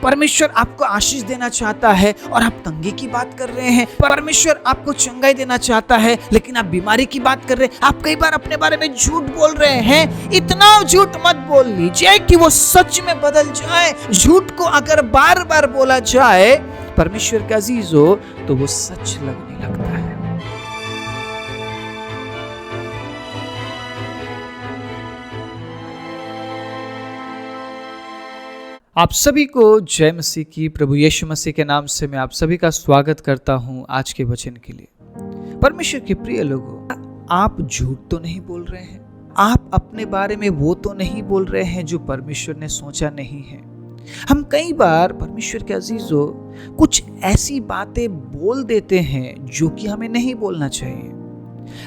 परमेश्वर आपको आशीष देना चाहता है और आप तंगी की बात कर रहे हैं। परमेश्वर आपको चंगाई देना चाहता है लेकिन आप बीमारी की बात कर रहे हैं। आप कई बार अपने बारे में झूठ बोल रहे हैं। इतना झूठ मत बोल लीजिए कि वो सच में बदल जाए। झूठ को अगर बार बार बोला जाए परमेश्वर के अजीजों तो वो सच लगने लगता है। आप सभी को जय मसीह की। प्रभु यीशु मसीह के नाम से मैं आप सभी का स्वागत करता हूं आज के वचन के लिए। परमेश्वर के प्रिय लोगों, आप झूठ तो नहीं बोल रहे हैं। आप अपने बारे में वो तो नहीं बोल रहे हैं जो परमेश्वर ने सोचा नहीं है। हम कई बार परमेश्वर के अजीजों कुछ ऐसी बातें बोल देते हैं जो कि हमें नहीं बोलना चाहिए।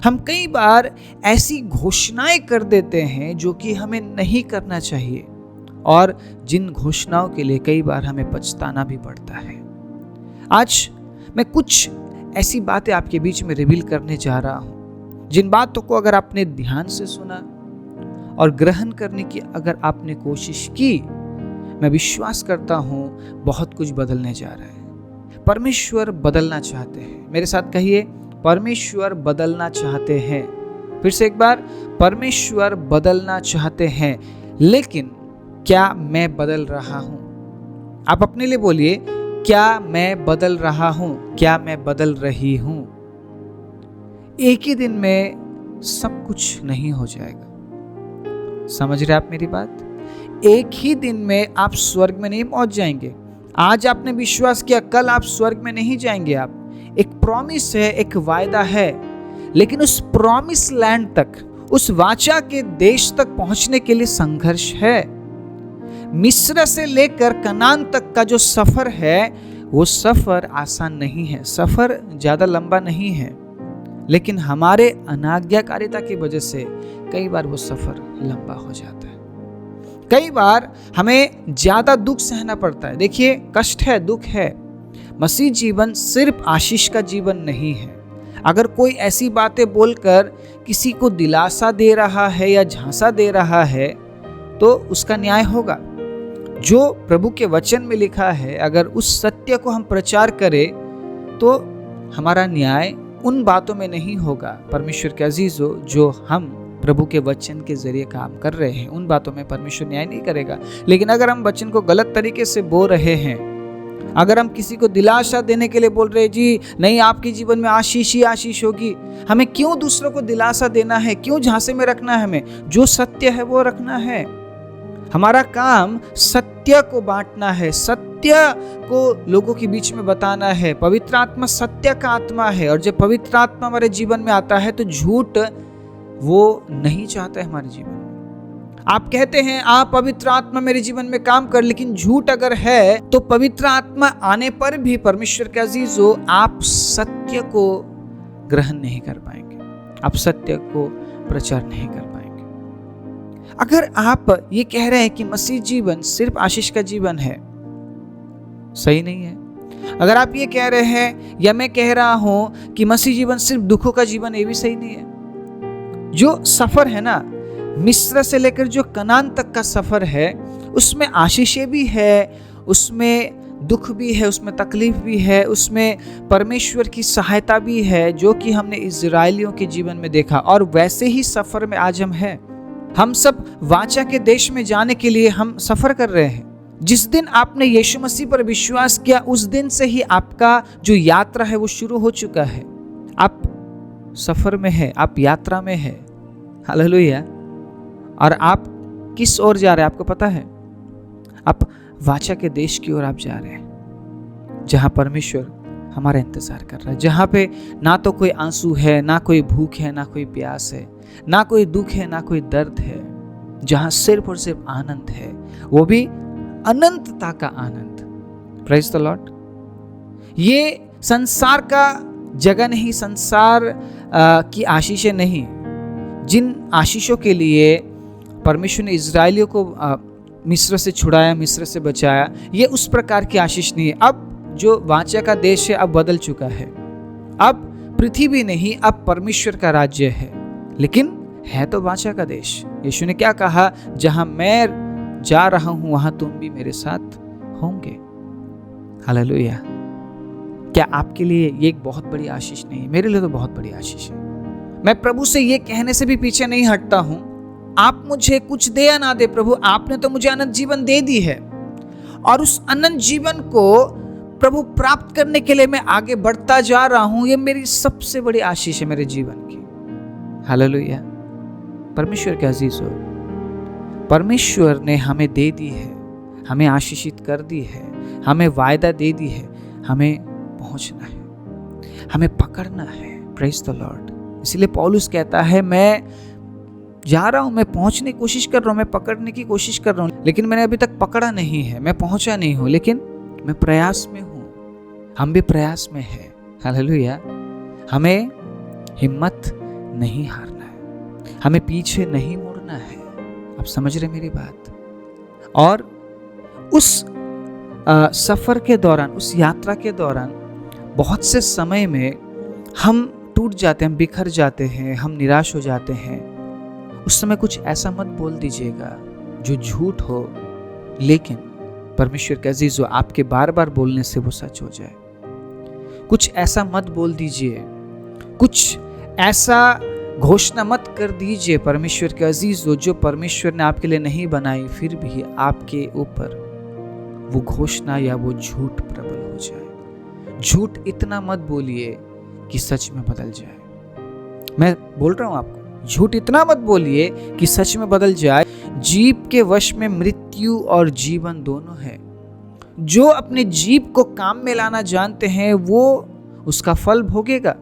हम कई बार ऐसी घोषणाएं कर देते हैं जो कि हमें नहीं करना चाहिए और जिन घोषणाओं के लिए कई बार हमें पछताना भी पड़ता है। आज मैं कुछ ऐसी बातें आपके बीच में रिवील करने जा रहा हूं जिन बातों को अगर आपने ध्यान से सुना और ग्रहण करने की अगर आपने कोशिश की, मैं विश्वास करता हूं बहुत कुछ बदलने जा रहा है। परमेश्वर बदलना चाहते हैं। मेरे साथ कहिए, परमेश्वर बदलना चाहते हैं। फिर से एक बार, परमेश्वर बदलना चाहते हैं। लेकिन क्या मैं बदल रहा हूं? आप अपने लिए बोलिए, क्या मैं बदल रहा हूं? क्या मैं बदल रही हूं? एक ही दिन में सब कुछ नहीं हो जाएगा। समझ रहे आप मेरी बात? एक ही दिन में आप स्वर्ग में नहीं पहुंच जाएंगे। आज आपने विश्वास किया, कल आप स्वर्ग में नहीं जाएंगे। आप एक प्रॉमिस है, एक वायदा है, लेकिन उस प्रॉमिस लैंड तक, उस वाचा के देश तक पहुंचने के लिए संघर्ष है। मिस्र से लेकर कनान तक का जो सफर है वो सफर आसान नहीं है, सफर ज्यादा लंबा नहीं है, लेकिन हमारे अनाज्ञाकारिता की वजह से कई बार वो सफर लंबा हो जाता है। कई बार हमें ज्यादा दुख सहना पड़ता है। देखिए, कष्ट है, दुख है। मसीह जीवन सिर्फ आशीष का जीवन नहीं है। अगर कोई ऐसी बातें बोलकर किसी को दिलासा दे रहा है या झांसा दे रहा है तो उसका न्याय होगा। जो प्रभु के वचन में लिखा है, अगर उस सत्य को हम प्रचार करें तो हमारा न्याय उन बातों में नहीं होगा। परमेश्वर के अजीजों, जो हम प्रभु के वचन के जरिए काम कर रहे हैं उन बातों में परमेश्वर न्याय नहीं करेगा। लेकिन अगर हम वचन को गलत तरीके से बोल रहे हैं, अगर हम किसी को दिलासा देने के लिए बोल रहे हैं, जी नहीं आपके जीवन में आशीष ही आशीष होगी, हमें क्यों दूसरों को दिलासा देना है? क्यों झांसे में रखना है? हमें जो सत्य है वो रखना है। हमारा काम सत्य को बांटना है, सत्य को लोगों के बीच में बताना है। पवित्र आत्मा सत्य का आत्मा है और जब पवित्र आत्मा हमारे जीवन में आता है तो झूठ वो नहीं चाहता है हमारे जीवन में। आप कहते हैं आप पवित्र आत्मा मेरे जीवन में काम कर, लेकिन झूठ अगर है तो पवित्र आत्मा आने पर भी परमेश्वर के अजीजों आप सत्य को ग्रहण नहीं कर पाएंगे, आप सत्य को प्रचार नहीं कर पाएंगे। अगर आप ये कह रहे हैं कि मसीह जीवन सिर्फ आशीष का जीवन है, सही नहीं है। अगर आप ये कह रहे हैं या मैं कह रहा हूं कि मसीह जीवन सिर्फ दुखों का जीवन, ये भी सही नहीं है। जो सफर है ना, मिस्र से लेकर जो कनान तक का सफर है, उसमें आशीषें भी है, उसमें दुख भी है, उसमें तकलीफ भी है, उसमें परमेश्वर की सहायता भी है, जो कि हमने इजरायलियों के जीवन में देखा। और वैसे ही सफर में आज हम हैं। हम सब वाचा के देश में जाने के लिए हम सफर कर रहे हैं। जिस दिन आपने यीशु मसीह पर विश्वास किया उस दिन से ही आपका जो यात्रा है वो शुरू हो चुका है। आप सफर में है, आप यात्रा में है। हालेलुया। और आप किस ओर जा रहे हैं आपको पता है? आप वाचा के देश की ओर आप जा रहे हैं, जहां परमेश्वर हमारा इंतजार कर रहा है, जहां पे ना तो कोई आंसू है, ना कोई भूख है, ना कोई प्यास है, ना कोई दुख है, ना कोई दर्द है, जहां सिर्फ और सिर्फ आनंद है, वो भी अनंतता का आनंद। Praise the Lord. ये संसार का जगह नहीं, संसार की आशीषें नहीं। जिन आशीषों के लिए परमेश्वर ने इजरायलियों को मिस्र से छुड़ाया, मिस्र से बचाया, ये उस प्रकार की आशीष नहीं है। अब जो वाचा का देश है अब बदल चुका है। अब पृथ्वी नहीं, अब परमेश्वर का राज्य है, लेकिन है तो वाचा का देश। यीशु ने क्या कहा? जहां मैं जा रहा हूं वहां तुम भी मेरे साथ होंगे। हालेलुया। क्या आपके लिए ये एक बहुत बड़ी आशीष नहीं है? मेरे लिए तो बहुत बड़ी आशीष है। मैं प्रभु से ये कहने से भी पीछे नहीं हटता हूं, आप मुझे कुछ दे या ना दे प्रभु, आपने तो मुझे अनंत जीवन दे दी है, और उस अनंत जीवन को प्रभु प्राप्त करने के लिए मैं आगे बढ़ता जा रहा हूं। ये मेरी सबसे बड़ी आशीष है मेरे जीवन की। हालेलुया। परमेश्वर के अजीज हो, परमेश्वर ने हमें दे दी है, हमें आशीषित कर दी है, हमें वायदा दे दी है, हमें पहुंचना है, हमें पकड़ना है। Praise the Lord. इसलिए पौलुस कहता है, मैं जा रहा हूं, मैं पहुंचने की कोशिश कर रहा हूं, मैं पकड़ने की कोशिश कर रहा हूं, लेकिन मैंने अभी तक पकड़ा नहीं है, मैं पहुंचा नहीं हूं, लेकिन मैं प्रयास में हूं। हम भी प्रयास में हैं। हालेलुया। हमें हिम्मत नहीं हारना है, हमें पीछे नहीं मुड़ना है। आप समझ रहे मेरी बात? और उस सफर के दौरान, उस यात्रा के दौरान बहुत से समय में हम टूट जाते हैं, हम बिखर जाते हैं, हम निराश हो जाते हैं। उस समय कुछ ऐसा मत बोल दीजिएगा जो झूठ हो, लेकिन परमेश्वर के अजीज हो, आपके बार बार बोलने से वो सच हो जाए। कुछ ऐसा मत बोल दीजिए, कुछ ऐसा घोषणा मत कर दीजिए परमेश्वर के अजीज हो, जो परमेश्वर ने आपके लिए नहीं बनाई, फिर भी आपके ऊपर वो घोषणा या वो झूठ प्रबल हो जाए। झूठ इतना मत बोलिए कि सच में बदल जाए। मैं बोल रहा हूं आपको, झूठ इतना मत बोलिए कि सच में बदल जाए। जीभ के वश में मृत्यु और जीवन दोनों है। जो अपने जीभ को काम में लाना जानते हैं वो उसका फल भोगेगा।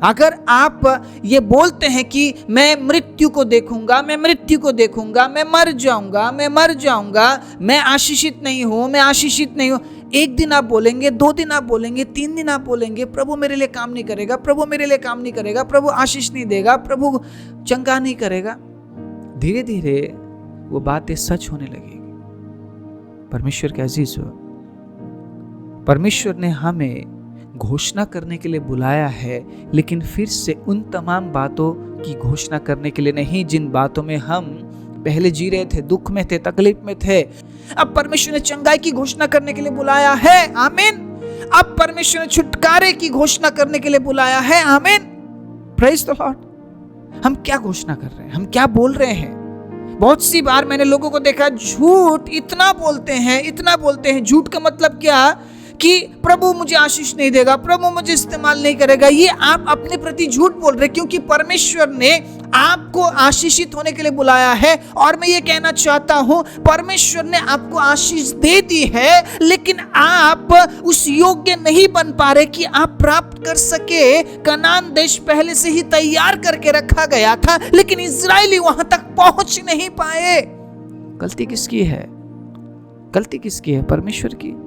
अगर आप ये बोलते हैं कि मैं मृत्यु को देखूंगा, मैं मृत्यु को देखूंगा, मैं मर जाऊंगा, मैं मर जाऊंगा, मैं आशीषित नहीं हूं, मैं आशीषित नहीं हूं, एक दिन आप बोलेंगे, 2 दिन आप बोलेंगे, 3 दिन आप बोलेंगे, प्रभु मेरे लिए काम नहीं करेगा, प्रभु मेरे लिए काम नहीं करेगा, प्रभु आशीष नहीं देगा, प्रभु चंगा नहीं करेगा। धीरे धीरे वो बातें सच होने लगेगी। परमेश्वर के अजीज हो, परमेश्वर ने हमें घोषणा करने के लिए बुलाया है, लेकिन फिर से उन तमाम बातों की घोषणा करने के लिए नहीं जिन बातों में हम पहले जी रहे थे, दुख में थे, तकलीफ में थे। अब परमेश्वर ने चंगाई की घोषणा करने के लिए बुलाया है। आमीन। अब परमेश्वर ने छुटकारे की घोषणा करने के लिए बुलाया है। आमीन। Praise the Lord. हम क्या घोषणा कर रहे हैं, हम क्या बोल रहे हैं? बहुत सी बार मैंने लोगों को देखा, झूठ इतना बोलते हैं, इतना बोलते हैं। झूठ का मतलब क्या? कि प्रभु मुझे आशीष नहीं देगा, प्रभु मुझे इस्तेमाल नहीं करेगा। ये आप अपने प्रति झूठ बोल रहे, क्योंकि परमेश्वर ने आपको आशीषित होने के लिए बुलाया है। और मैं ये कहना चाहता हूं, परमेश्वर ने आपको आशीष दे दी है, लेकिन आप उस योग्य नहीं बन पा रहे कि आप प्राप्त कर सके। कनान देश पहले से ही तैयार करके रखा गया था, लेकिन इजरायली वहां तक पहुंच नहीं पाए। गलती किसकी है? गलती किसकी है? परमेश्वर की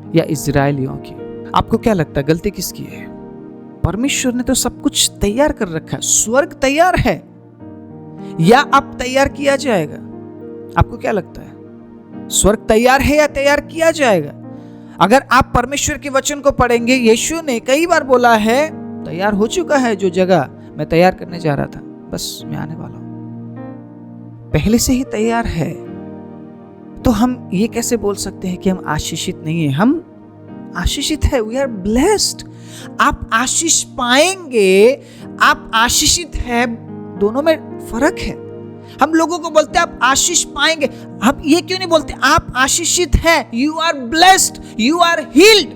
या इजरायलियों की? आपको क्या लगता है गलती किसकी है? परमेश्वर ने तो सब कुछ तैयार कर रखा है, स्वर्ग तैयार है, या अब तैयार किया जाएगा? आपको क्या लगता है, स्वर्ग तैयार है या तैयार किया जाएगा? अगर आप परमेश्वर के वचन को पढ़ेंगे, यीशु ने कई बार बोला है, तैयार हो चुका है जो जगह मैं तैयार करने जा रहा था, बस मैं आने वाला हूं। पहले से ही तैयार है। तो हम ये कैसे बोल सकते हैं कि हम आशीषित नहीं है? हम आशीषित है। We are blessed. आप आशीष पाएंगे, आप आशीषित है, दोनों में फर्क है। हम लोगों को बोलते हैं आप आशीष पाएंगे, हम ये क्यों नहीं बोलते आप आशीषित है? You are blessed, you are healed,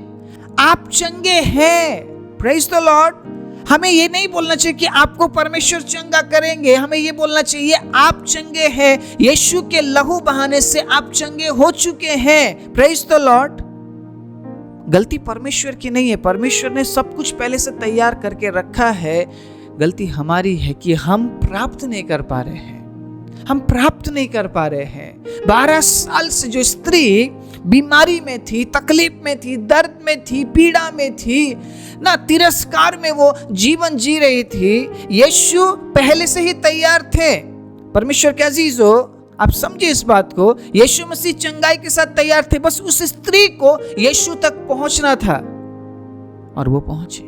आप चंगे हैं। Praise the Lord. हमें ये नहीं बोलना चाहिए कि आपको परमेश्वर चंगा करेंगे, हमें ये बोलना चाहिए आप चंगे हैं, यीशु के लहू बहाने से आप चंगे हो चुके हैं। Praise the Lord. गलती परमेश्वर की नहीं है, परमेश्वर ने सब कुछ पहले से तैयार करके रखा है। गलती हमारी है कि हम प्राप्त नहीं कर पा रहे हैं, हम प्राप्त नहीं कर पा रहे हैं। 12 साल से जो स्त्री बीमारी में थी, तकलीफ में थी, दर्द में थी, पीड़ा में थी ना, तिरस्कार में वो जीवन जी रही थी, यीशु पहले से ही तैयार थे। परमेश्वर के अजीज हो, आप समझिए इस बात को, यीशु मसीह चंगाई के साथ तैयार थे, बस उस स्त्री को यीशु तक पहुंचना था और वो पहुंची।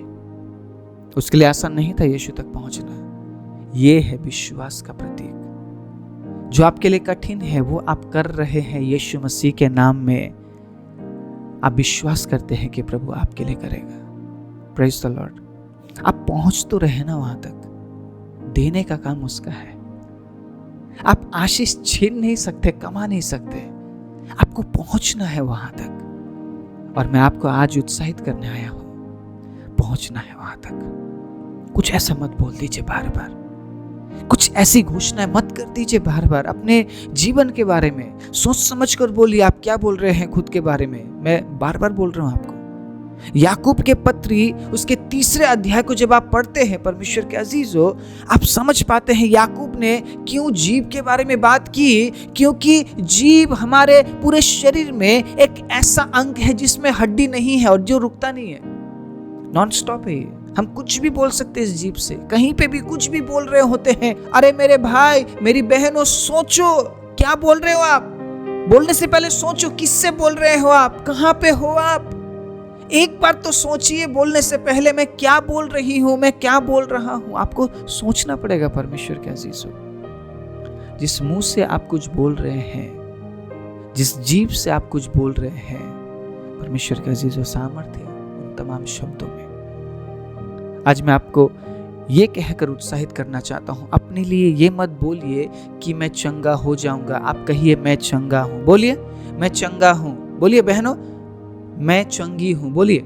उसके लिए आसान नहीं था यीशु तक पहुंचना। ये है विश्वास का प्रतीक। जो आपके लिए कठिन है वो आप कर रहे हैं यीशु मसीह के नाम में, आप विश्वास करते हैं कि प्रभु आपके लिए करेगा। Praise the Lord. आप पहुंच तो रहे ना वहां तक, देने का काम उसका है। आप आशीष छीन नहीं सकते, कमा नहीं सकते, आपको पहुंचना है वहां तक। और मैं आपको आज उत्साहित करने आया हूं, पहुंचना है वहां तक। कुछ ऐसा मत बोल दीजिए बार बार, कुछ ऐसी घोषणाएं मत कर दीजिए बार बार। अपने जीवन के बारे में सोच समझ कर बोलिए। आप क्या बोल रहे हैं खुद के बारे में, मैं बार बार बोल रहा हूं आपको। याकूब के पत्री उसके 3 अध्याय को जब आप पढ़ते हैं परमेश्वर के अजीजों, आप समझ पाते हैं याकूब ने क्यों जीभ के बारे में बात की। क्योंकि जीभ हमारे पूरे शरीर में एक ऐसा अंग है जिसमें हड्डी नहीं है और जो रुकता नहीं है, नॉन स्टॉप है। हम कुछ भी बोल सकते हैं इस जीभ से, कहीं पे भी कुछ भी बोल रहे होते हैं। अरे मेरे भाई मेरी बहनों, सोचो क्या बोल रहे हो आप। बोलने से पहले सोचो किससे बोल रहे हो आप, कहां पे हो आप। एक बार तो सोचिए बोलने से पहले, मैं क्या बोल रही हूं, मैं क्या बोल रहा हूं। आपको सोचना पड़ेगा परमेश्वर के अजीजों। जिस मुंह से आप कुछ बोल रहे हैं, जिस जीभ से आप कुछ बोल रहे हैं, परमेश्वर के अजीजों सामर्थ्य उन तमाम शब्दों में। आज मैं आपको ये कहकर उत्साहित करना चाहता हूं, अपने लिए ये मत बोलिए कि मैं चंगा हो जाऊंगा। आप कहिए मैं चंगा हूं। बोलिए मैं चंगा हूं। बोलिए बहनों मैं चंगी हूं। बोलिए,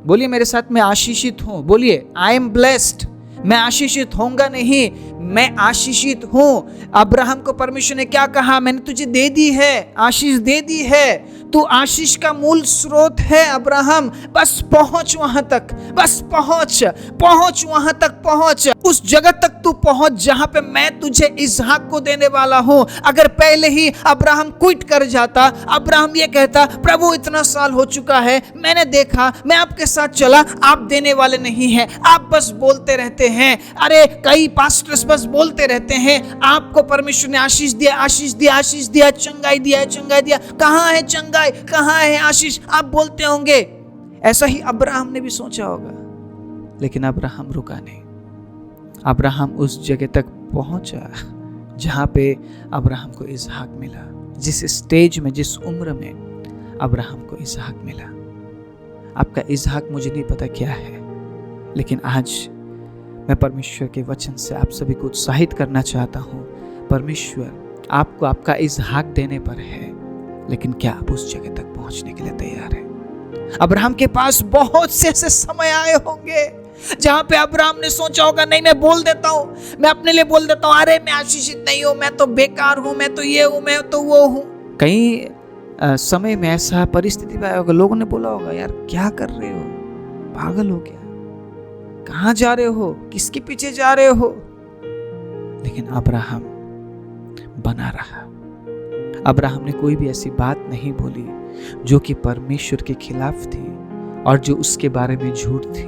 बोलिए मेरे साथ, मैं आशीषित हूं। बोलिए आई एम ब्लेस्ड। मैं आशीषित होऊंगा नहीं, मैं आशीषित हूं। अब्राहम को परमेश्वर ने क्या कहा, मैंने तुझे दे दी है, आशीष दे दी है, तू आशीष का मूल स्रोत है अब्राहम। बस पहुंच वहां तक, बस पहुंच वहां तक, पहुंच उस जगह तक तू पहुंच जहां पे मैं तुझे इसहाक को देने वाला हूं। अगर पहले ही अब्राहम क्विट कर जाता, अब्राहम ये कहता प्रभु इतना साल हो चुका है, मैंने देखा, मैं आपके साथ चला, आप देने वाले नहीं हैं, आप बस बोलते रहते हैं। अरे कई पास्टर्स बस बोलते रहते हैं, आपको परमेश्वर ने आशीष दिया, आशीष दिया, आशीष दिया, चंगाई दिया, चंगाई दिया। कहां है चंगाई, कहां है आशीष, आप बोलते होंगे। ऐसा ही अब्राहम ने भी सोचा होगा, लेकिन अब्राहम रुका नहीं। अब्राहम उस जगह तक पहुंचा जहां पे अब्राहम को इसहाक मिला। जिस स्टेज में, जिस उम्र में अब्राहम को इसहाक मिला। आपका इसहाक मुझे नहीं पता क्या है, लेकिन आज मैं परमेश्वर के वचन से आप सभी को उत्साहित करना चाहता हूं। परमेश्वर आपको आपका इसहाक देने पर है, लेकिन क्या आप उस जगह तक पहुंचने के लिए तैयार हैं? अब्राहम के पास बहुत से ऐसे समय आए होंगे जहां पे अब्राहम ने सोचा होगा, नहीं मैं बोल देता हूं, मैं अपने लिए बोल देता हूं, अरे मैं आशीषित नहीं हूं, मैं तो बेकार हूं, मैं तो ये हूं, मैं तो वो हूं। कई समय में ऐसा परिस्थिति में आया होगा, लोगों ने बोला होगा यार क्या कर रहे हो, पागल हो क्या, कहां जा रहे हो, किसके पीछे जा रहे हो। लेकिन अब्राहम बना रहा। अब्राहम ने कोई भी ऐसी बात नहीं बोली जो कि परमेश्वर के खिलाफ थी और जो उसके बारे में झूठ थी।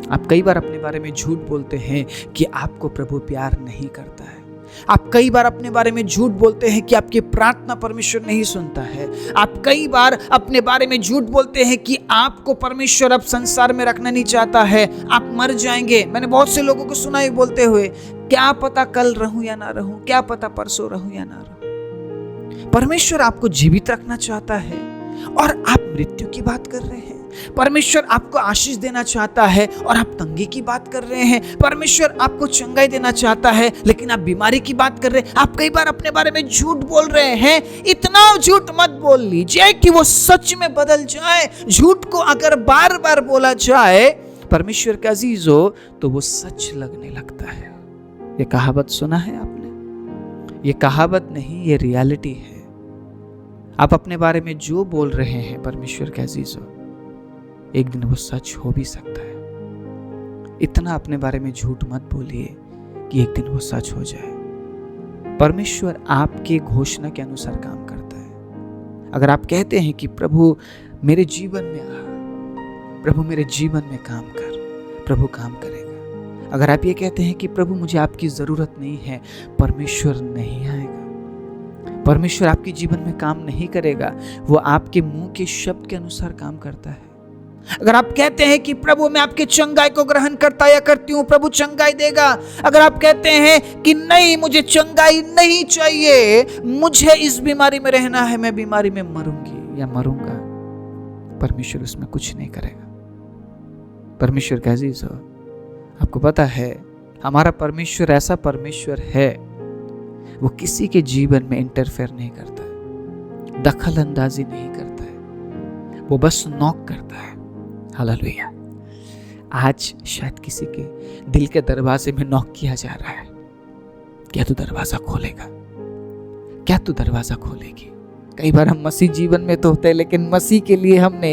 आप कई बार अपने बारे में झूठ बोलते हैं कि आपको प्रभु प्यार नहीं करता है। आप कई बार अपने बारे में झूठ बोलते हैं कि आपकी प्रार्थना परमेश्वर नहीं सुनता है। आप कई बार अपने बारे में झूठ बोलते हैं कि आपको परमेश्वर अब संसार में रखना नहीं चाहता है, आप मर जाएंगे। मैंने बहुत से लोगों को सुना है बोलते हुए, क्या पता कल रहूं या ना रहूं, क्या पता परसों रहूं या ना रहूं। परमेश्वर आपको जीवित रखना चाहता है और आप मृत्यु की बात कर रहे हैं। परमेश्वर आपको आशीष देना चाहता है और आप तंगी की बात कर रहे हैं। परमेश्वर आपको चंगाई देना चाहता है, लेकिन आप बीमारी की बात कर रहे हैं। आप कई बार अपने बारे में झूठ बोल रहे हैं। इतना झूठ मत बोल लीजिए कि वो सच में बदल जाए। झूठ को अगर बार बार बोला जाए परमेश्वर का अजीजों, तो वो सच लगने लगता है। ये कहावत सुना है आपने? ये कहावत नहीं, ये रियलिटी है। आप अपने बारे में जो बोल रहे हैं परमेश्वर के अजीजों, एक दिन वो सच हो भी सकता है। इतना अपने बारे में झूठ मत बोलिए कि एक दिन वो सच हो जाए। परमेश्वर आपके घोषणा के अनुसार काम करता है। अगर आप कहते हैं कि प्रभु मेरे जीवन में आ, प्रभु मेरे जीवन में काम कर, प्रभु काम करेगा। अगर आप ये कहते हैं कि प्रभु मुझे आपकी जरूरत नहीं है, परमेश्वर नहीं आएगा। परमेश्वर आपके जीवन में काम नहीं करेगा, वो आपके मुंह के शब्द के अनुसार काम करता है। अगर आप कहते हैं कि प्रभु मैं आपके चंगाई को ग्रहण करता या करती हूं, प्रभु चंगाई देगा। अगर आप कहते हैं कि नहीं मुझे चंगाई नहीं चाहिए, मुझे इस बीमारी में रहना है, मैं बीमारी में मरूंगी या मरूंगा, परमेश्वर उसमें कुछ नहीं करेगा। परमेश्वर का अजीज हो, आपको पता है हमारा परमेश्वर ऐसा परमेश्वर है, वो किसी के जीवन में इंटरफेयर नहीं करता है, दखल अंदाजी नहीं करता है, वो बस नॉक करता है। हालेलुया। आज शायद किसी के दिल के दरवाजे में नॉक किया जा रहा है। क्या तू दरवाजा खोलेगा? क्या तू दरवाजा खोलेगी? कई बार हम मसीह जीवन में तो होते हैं, लेकिन मसीह के लिए हमने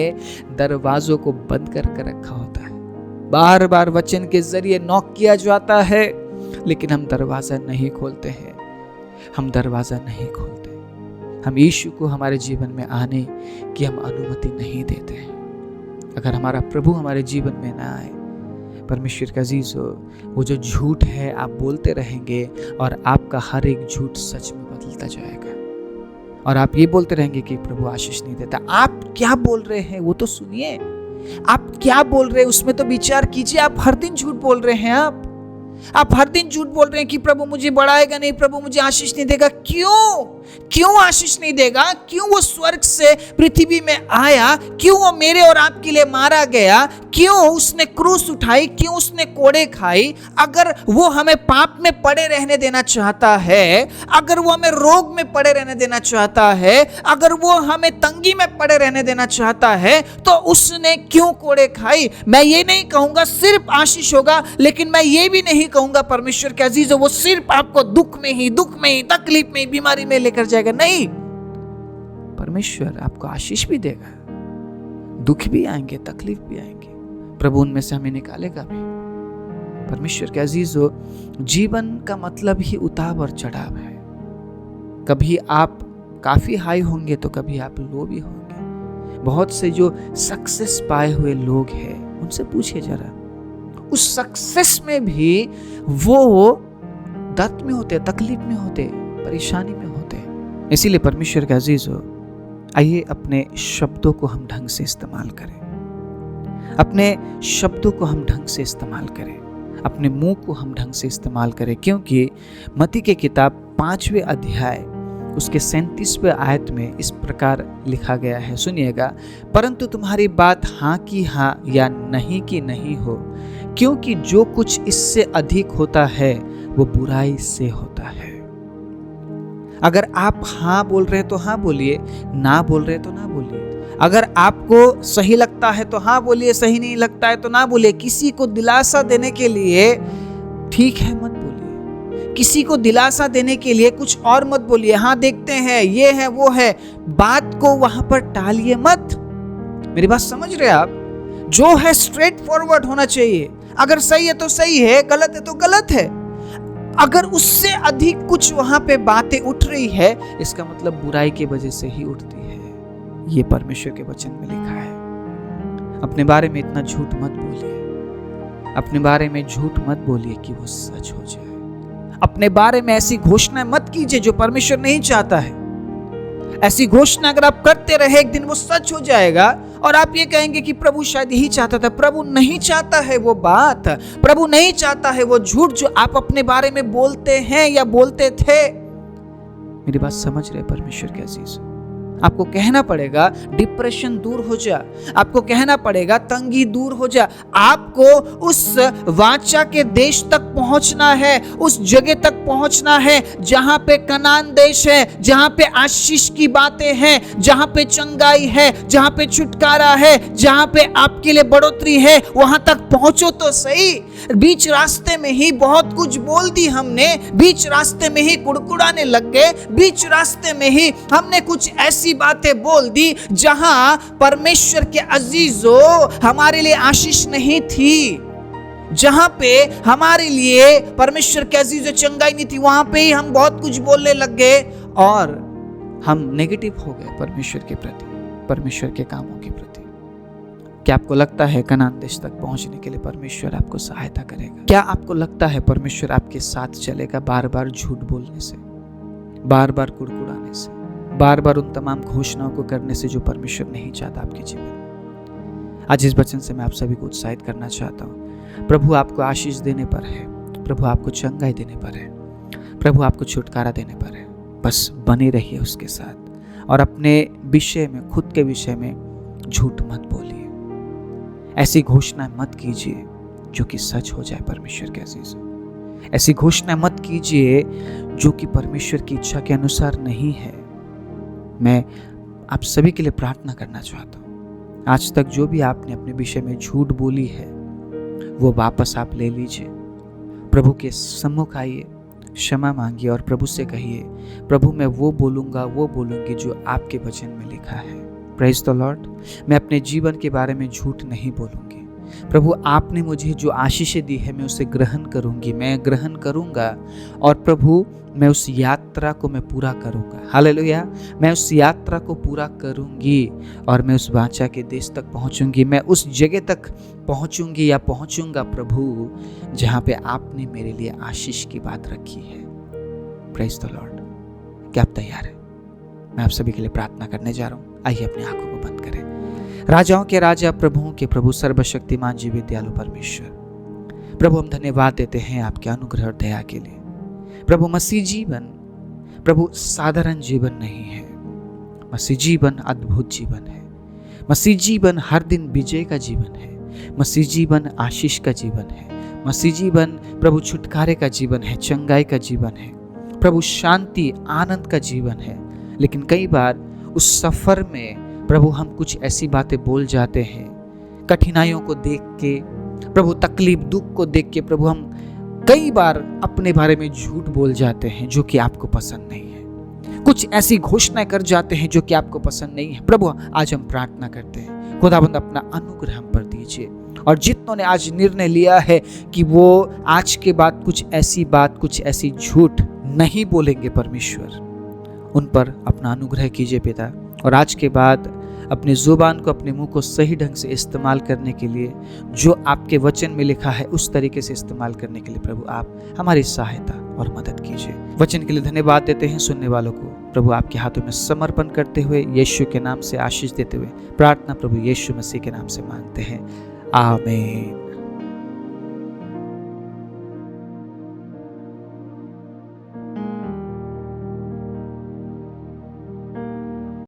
दरवाजों को बंद करके रखा होता है। बार बार वचन के जरिए नॉक किया जाता है, लेकिन हम दरवाजा नहीं खोलते हैं। हम दरवाजा नहीं खोलते। हम यीशु को हमारे जीवन में आने की हम अनुमति नहीं देते हैं। अगर हमारा प्रभु हमारे जीवन में ना आए, परमेश्वर का अजीज हो, वो जो झूठ है आप बोलते रहेंगे और आपका हर एक झूठ सच में बदलता जाएगा। और आप ये बोलते रहेंगे कि प्रभु आशीष नहीं देता। आप क्या बोल रहे हैं वो तो सुनिए। आप क्या बोल रहे हैं उसमें तो विचार कीजिए। आप हर दिन झूठ बोल रहे हैं। आप हर दिन झूठ बोल रहे हैं कि प्रभु मुझे बढ़ाएगा नहीं, प्रभु मुझे आशीष नहीं देगा। क्यों आशीष नहीं देगा? क्यों वो स्वर्ग से पृथ्वी में आया? क्यों वो मेरे और आपके लिए मारा गया? क्यों उसने क्रूस उठाई? क्यों उसने कोड़े खाई? अगर वो हमें पाप में पड़े रहने देना चाहता है, अगर वो हमें रोग में पड़े रहने देना चाहता है, अगर वो हमें तंगी में पड़े रहने देना चाहता है, तो उसने क्यों कोड़े खाई? मैं ये नहीं कहूंगा सिर्फ आशीष होगा, लेकिन मैं ये भी नहीं कहूंगा परमेश्वर के अजीज, वो सिर्फ आपको दुख में ही, तकलीफ में, बीमारी में लेकर जाएगा। नहीं, परमेश्वर आपको आशीष भी देगा। दुख भी आएंगे, तकलीफ भी आएंगे, प्रभु उनमें से हमें निकालेगा भी। परमेश्वर के अजीज हो, जीवन का मतलब ही उतार और चढ़ाव है। कभी आप काफी हाई होंगे तो कभी आप लो भी होंगे। बहुत से जो सक्सेस पाए हुए लोग हैं उनसे पूछिए जरा, उस सक्सेस में भी वो दर्द में होते, तकलीफ में होते, परेशानी में होते। इसीलिए परमेश्वर का अजीज हो, आइए अपने शब्दों को हम ढंग से इस्तेमाल करें। अपने शब्दों को हम ढंग से इस्तेमाल करें। अपने मुंह को हम ढंग से इस्तेमाल करें, क्योंकि मत्ती के किताब 5वें अध्याय उसके 37वें आयत में इस प्रकार लिखा गया है, सुनिएगा। परंतु तुम्हारी बात हाँ की हाँ या नहीं की नहीं हो, क्योंकि जो कुछ इससे अधिक होता है वो बुराई से होता है। अगर आप हाँ बोल रहे हैं तो हाँ बोलिए, ना बोल रहे तो ना बोलिए। अगर आपको सही लगता है तो हाँ बोलिए, सही नहीं लगता है तो ना बोलिए। किसी को दिलासा देने के लिए ठीक है मत बोलिए, किसी को दिलासा देने के लिए कुछ और मत बोलिए। हाँ देखते हैं, ये है वो है, बात को वहां पर टालिए मत। मेरी बात समझ रहे हैं आप? जो है स्ट्रेट फॉरवर्ड होना चाहिए। अगर सही है तो सही है, गलत है तो गलत है। अगर उससे अधिक कुछ वहां पे बातें उठ रही है, इसका मतलब बुराई की वजह से ही उठती है। ये परमेश्वर के वचन में लिखा है। अपने बारे में इतना झूठ मत बोलिए। अपने बारे में झूठ मत बोलिए कि वो सच हो जाए। अपने बारे में ऐसी घोषणा मत कीजिए जो परमेश्वर नहीं चाहता है। ऐसी घोषणा अगर आप करते रहे, एक दिन वो सच हो जाएगा और आप ये कहेंगे कि प्रभु शायद यही चाहता था। प्रभु नहीं चाहता है वो बात, प्रभु नहीं चाहता है वो झूठ जो आप अपने बारे में बोलते हैं या बोलते थे। मेरी बात समझ रहे परमेश्वर के अजीज? आपको कहना पड़ेगा डिप्रेशन दूर हो जा, आपको कहना पड़ेगा तंगी दूर हो जा। आपको उस वाचा के देश तक पहुंचना है, उस जगह तक पहुंचना है जहां पे कनान देश है, जहां पे आशीष की बातें हैं, जहां पे चंगाई है, जहां पे छुटकारा है, जहां पे आपके लिए बढ़ोतरी है। वहां तक पहुंचो तो सही। बीच रास्ते में ही बहुत कुछ बोल दी हमने, बीच रास्ते में ही कुड़कुड़ाने लग गए, बीच रास्ते में ही हमने कुछ ऐसी बातें बोल दी जहां परमेश्वर के अजीजों हमारे लिए आशीष नहीं थी, जहां पे हमारे लिए परमेश्वर के अजीजों चंगाई नहीं थी। वहां पे ही हम बहुत कुछ बोलने लग गए और हम नेगेटिव हो गए परमेश्वर के प्रति, परमेश्वर के कामों के प्रति। क्या आपको लगता है कनान देश तक पहुंचने के लिए परमेश्वर आपको सहायता करेगा? क्या आपको लगता है परमेश्वर आपके साथ चलेगा बार बार झूठ बोलने से, बार बार कुड़कुड़ाने से, बार बार उन तमाम घोषणाओं को करने से जो परमेश्वर नहीं चाहता आपके जीवन में? आज इस वचन से मैं आप सभी को उत्साहित करना चाहता हूँ। प्रभु आपको आशीष देने पर है, प्रभु आपको चंगाई देने पर है, प्रभु आपको छुटकारा देने पर है। बस बने रहिए उसके साथ और अपने विषय में, खुद के विषय में झूठ मत बोलिए, ऐसी घोषणा मत कीजिए जो कि सच हो जाए। परमेश्वर के अजीजों, ऐसी घोषणा मत कीजिए जो कि परमेश्वर की इच्छा के अनुसार नहीं है। मैं आप सभी के लिए प्रार्थना करना चाहता हूँ, आज तक जो भी आपने अपने विषय में झूठ बोली है वो वापस आप ले लीजिए। प्रभु के सम्मुख आइए, क्षमा मांगिए और प्रभु से कहिए, प्रभु मैं वो बोलूंगी जो आपके वचन में लिखा है। Praise the Lord. मैं अपने जीवन के बारे में झूठ नहीं बोलूंगी। प्रभु आपने मुझे जो आशीषें दी है मैं उसे ग्रहण करूंगी, मैं ग्रहण करूंगा और प्रभु मैं उस यात्रा को मैं पूरा करूंगा। हालेलुया। मैं उस यात्रा को पूरा करूंगी और मैं उस वाचा के देश तक पहुंचूंगी, मैं उस जगह तक पहुंचूंगी या पहुंचूंगा प्रभु जहां पे आपने मेरे लिए आशीष की बात रखी है। Praise the Lord. क्या आप तैयार हैं? मैं आप सभी के लिए प्रार्थना करने जा रहा हूं। आइए अपनी आंखों को बंद करें। राजाओं के राजा, प्रभुओं के प्रभु, सर्वशक्तिमान जीवित दयालु परमेश्वर, प्रभु हम धन्यवाद देते हैं आपके अनुग्रह और दया के लिए। प्रभु मसीह जीवन प्रभु साधारण जीवन नहीं है, मसीह जीवन अद्भुत जीवन है। मसीह जीवन हर दिन विजय का जीवन है। मसीह जीवन आशीष का जीवन है। मसीह जीवन प्रभु छुटकारे का जीवन है, चंगाई का जीवन है, प्रभु शांति आनंद का जीवन है। लेकिन कई बार उस सफर में प्रभु हम कुछ ऐसी बातें बोल जाते हैं, कठिनाइयों को देख के प्रभु, तकलीफ दुख को देख के प्रभु हम कई बार अपने बारे में झूठ बोल जाते हैं जो कि आपको पसंद नहीं है। कुछ ऐसी घोषणाएं कर जाते हैं जो कि आपको पसंद नहीं है। प्रभु आज हम प्रार्थना करते हैं, खुदाबंद अपना अनुग्रह हम पर दीजिए और जितनों ने आज निर्णय लिया है कि वो आज के बाद कुछ ऐसी झूठ नहीं बोलेंगे, परमेश्वर उन पर अपना अनुग्रह कीजिए पिता। और आज के बाद अपनी जुबान को, अपने मुंह को सही ढंग से इस्तेमाल करने के लिए, जो आपके वचन में लिखा है उस तरीके से इस्तेमाल करने के लिए प्रभु आप हमारी सहायता और मदद कीजिए। वचन के लिए धन्यवाद देते हैं। सुनने वालों को प्रभु आपके हाथों में समर्पण करते हुए, यीशु के नाम से आशीष देते हुए प्रार्थना प्रभु यीशु मसीह के नाम से मांगते हैं, आमीन।